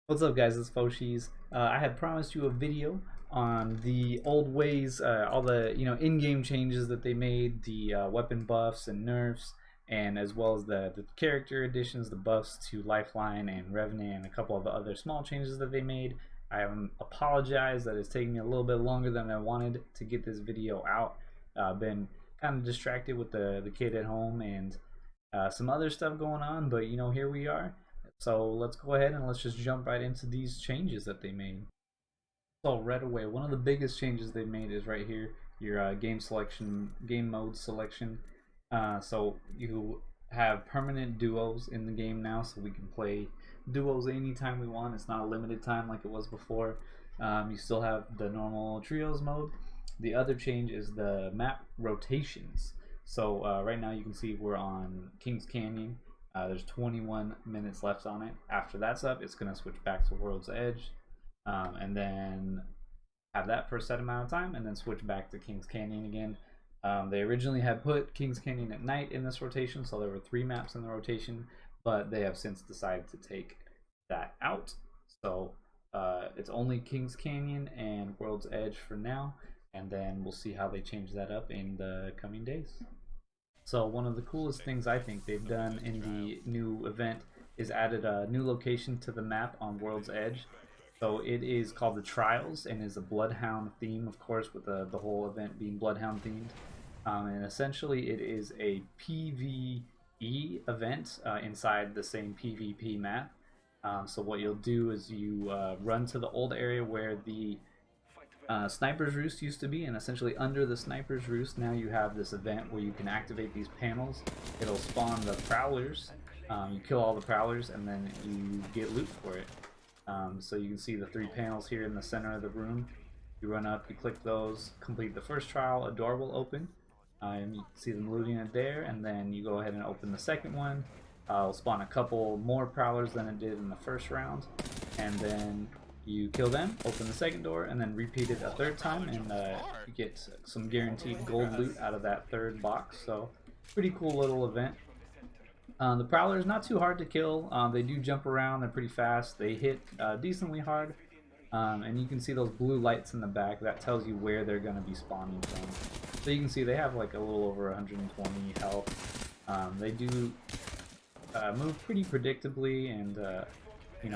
What's up, guys? It's Foshis. I had promised you a video on the old ways, all the in-game changes that they made, the weapon buffs and nerfs, and as well as the character additions, the buffs to Lifeline and Revenant, and a couple of other small changes that they made. I apologize that it's taking me a little bit longer than I wanted to get this video out. I've been kind of distracted with the kid at home and some other stuff going on, but here we are. So let's go ahead and let's just jump right into these changes that they made. So right away, one of the biggest changes they made is right here, your game mode selection. So you have permanent duos in the game now, so we can play duos anytime we want. It's not a limited time like it was before. You still have the normal trios mode. The other change is the map rotations. So right now you can see we're on Kings Canyon. There's 21 minutes left on it. After that's up, it's going to switch back to World's Edge, and then have that for a set amount of time, and then switch back to Kings Canyon again. They originally had put Kings Canyon at night in this rotation, so there were 3 maps in the rotation, but they have since decided to take that out. So it's only Kings Canyon and World's Edge for now, and then we'll see how they change that up in the coming days. So one of the coolest things I think they've done in the new event is added a new location to the map on World's Edge. So it is called the Trials and is a Bloodhound theme, of course, with the whole event being Bloodhound themed. And essentially it is a PvE event inside the same PvP map. So what you'll do is you run to the old area where the Sniper's Roost used to be, and essentially under the Sniper's Roost now you have this event where you can activate these panels. It'll spawn the Prowlers. You kill all the Prowlers and then you get loot for it. So you can see the 3 panels here in the center of the room. You run up, you click those, complete the first trial, a door will open. And you can see them looting it there, and then you go ahead and open the second one. It'll spawn a couple more Prowlers than it did in the first round, and then you kill them, open the second door, and then repeat it a third time, and you get some guaranteed gold loot out of that third box. So pretty cool little event. The Prowler is not too hard to kill. They do jump around, they're pretty fast, they hit decently hard, and you can see those blue lights in the back. That tells you where they're going to be spawning from. So you can see they have like a little over 120 health. They do move pretty predictably, and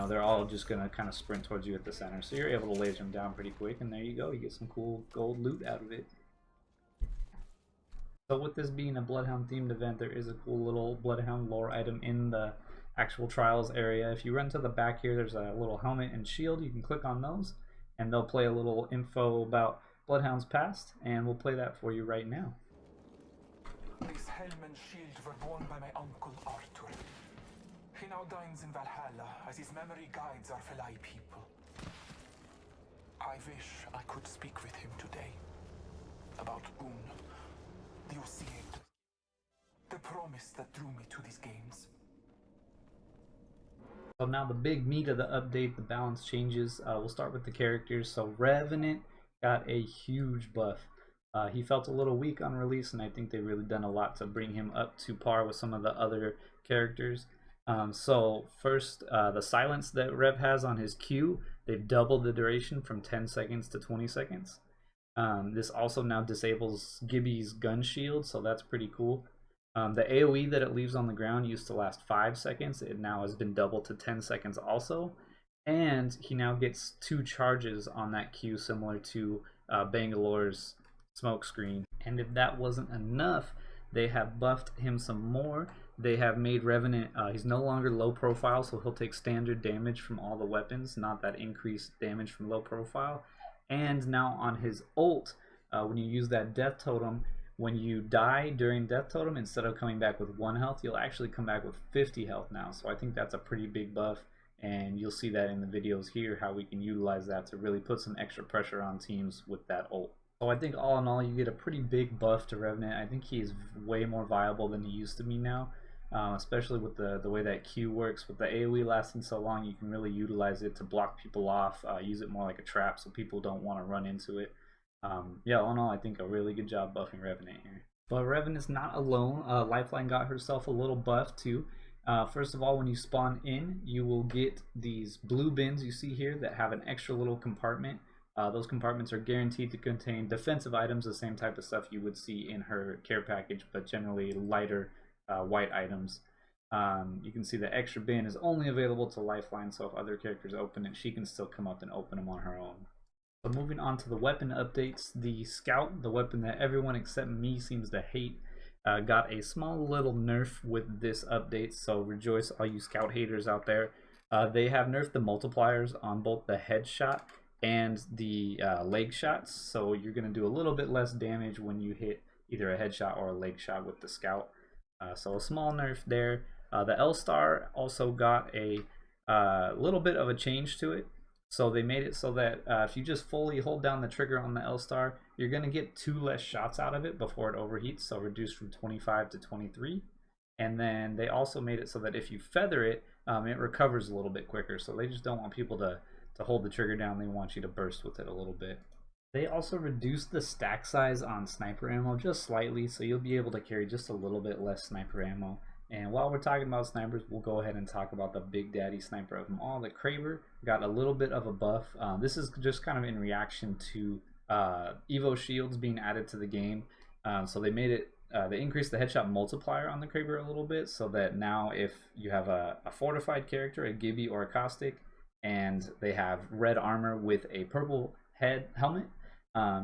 they're all just gonna kind of sprint towards you at the center, so you're able to laser them down pretty quick, and there you go, you get some cool gold loot out of it. So with this being a Bloodhound themed event, there is a cool little Bloodhound lore item in the actual Trials area. If you run to the back here, there's a little helmet and shield. You can click on those and they'll play a little info about Bloodhound's past, and we'll play that for you right now. This helm and shield were worn by my uncle Arthur. He now dines in Valhalla as his memory guides our Felai people. I wish I could speak with him today about Un, the Oseid, the promise that drew me to these games. So now the big meat of the update, the balance changes. We'll start with the characters. So Revenant got a huge buff. He felt a little weak on release, and I think they've really done a lot to bring him up to par with some of the other characters. So first, the silence that Rev has on his Q, they've doubled the duration from 10 seconds to 20 seconds. This also now disables Gibby's gun shield, so that's pretty cool. The AoE that it leaves on the ground used to last 5 seconds. It now has been doubled to 10 seconds also. And he now gets 2 charges on that Q, similar to Bangalore's smoke screen. And if that wasn't enough, they have buffed him some more. They have made Revenant, he's no longer low profile, so he'll take standard damage from all the weapons, not that increased damage from low profile. And now on his ult, when you use that death totem, when you die during death totem, instead of coming back with 1 health, you'll actually come back with 50 health now. So I think that's a pretty big buff, and you'll see that in the videos here, how we can utilize that to really put some extra pressure on teams with that ult. So I think all in all, you get a pretty big buff to Revenant. I think he is way more viable than he used to be now, especially with the way that Q works. With the AoE lasting so long, you can really utilize it to block people off, use it more like a trap so people don't want to run into it. Yeah, all in all, I think a really good job buffing Revenant here. But Revenant's not alone. Lifeline got herself a little buff too. First of all, when you spawn in, you will get these blue bins you see here that have an extra little compartment. Those compartments are guaranteed to contain defensive items, the same type of stuff you would see in her care package, but generally lighter white items. You can see the extra bin is only available to Lifeline, so if other characters open it, she can still come up and open them on her own. So moving on to the weapon updates, the Scout, the weapon that everyone except me seems to hate, got a small little nerf with this update, so rejoice all you Scout haters out there. They have nerfed the multipliers on both the headshot and the leg shots, so you're going to do a little bit less damage when you hit either a headshot or a leg shot with the Scout. So a small nerf there. The L-Star also got a little bit of a change to it. So they made it so that if you just fully hold down the trigger on the L-Star, you're going to get 2 less shots out of it before it overheats, so reduced from 25 to 23. And then they also made it so that if you feather it, it recovers a little bit quicker. So they just don't want people to hold the trigger down. They want you to burst with it a little bit. They also reduced the stack size on sniper ammo just slightly, so you'll be able to carry just a little bit less sniper ammo. And while we're talking about snipers, we'll go ahead and talk about the big daddy sniper of them all. The Kraber got a little bit of a buff. This is just kind of in reaction to Evo shields being added to the game. So they made it, they increased the headshot multiplier on the Kraber a little bit, so that now if you have a fortified character, a Gibby or a Caustic, and they have red armor with a purple helmet,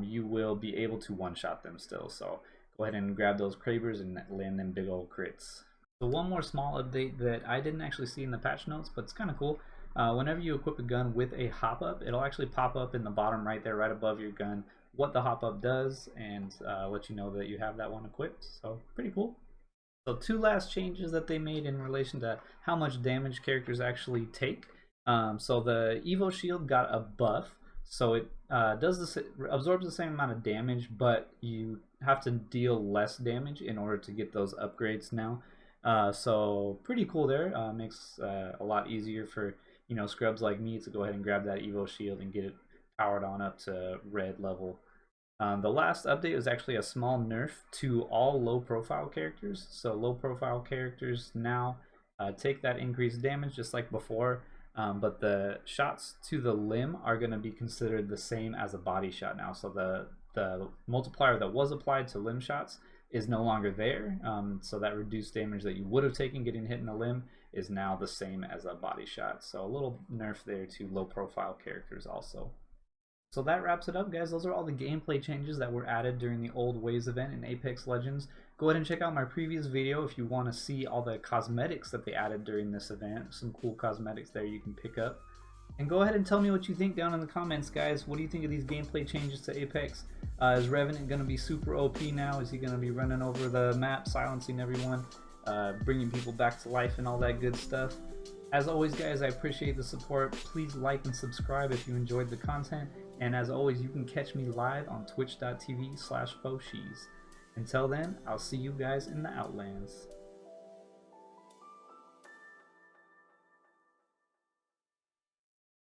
you will be able to one-shot them still. So go ahead and grab those Krabers and land them big old crits. So one more small update that I didn't actually see in the patch notes, but it's kind of cool. Whenever you equip a gun with a hop-up, it'll actually pop up in the bottom right there, right above your gun, what the hop-up does, and let you know that you have that one equipped. So pretty cool. So 2 last changes that they made in relation to how much damage characters actually take. So the Evo shield got a buff, so it absorbs the same amount of damage, but you have to deal less damage in order to get those upgrades now. So pretty cool there. Makes a lot easier for scrubs like me to go ahead and grab that Evo shield and get it powered on up to red level. The last update was actually a small nerf to all low profile characters. So low profile characters now take that increased damage just like before, but the shots to the limb are going to be considered the same as a body shot now. So the multiplier that was applied to limb shots is no longer there, so that reduced damage that you would have taken getting hit in the limb is now the same as a body shot. So a little nerf there to low profile characters also. So that wraps it up, guys. Those are all the gameplay changes that were added during the Old Ways event in Apex Legends. Go ahead and check out my previous video if you want to see all the cosmetics that they added during this event. Some cool cosmetics there you can pick up. And go ahead and tell me what you think down in the comments, guys. What do you think of these gameplay changes to Apex? Is Revenant going to be super OP now? Is he going to be running over the map, silencing everyone, bringing people back to life and all that good stuff? As always, guys, I appreciate the support. Please like and subscribe if you enjoyed the content. And as always, you can catch me live on twitch.tv/Foshees. Until then, I'll see you guys in the Outlands.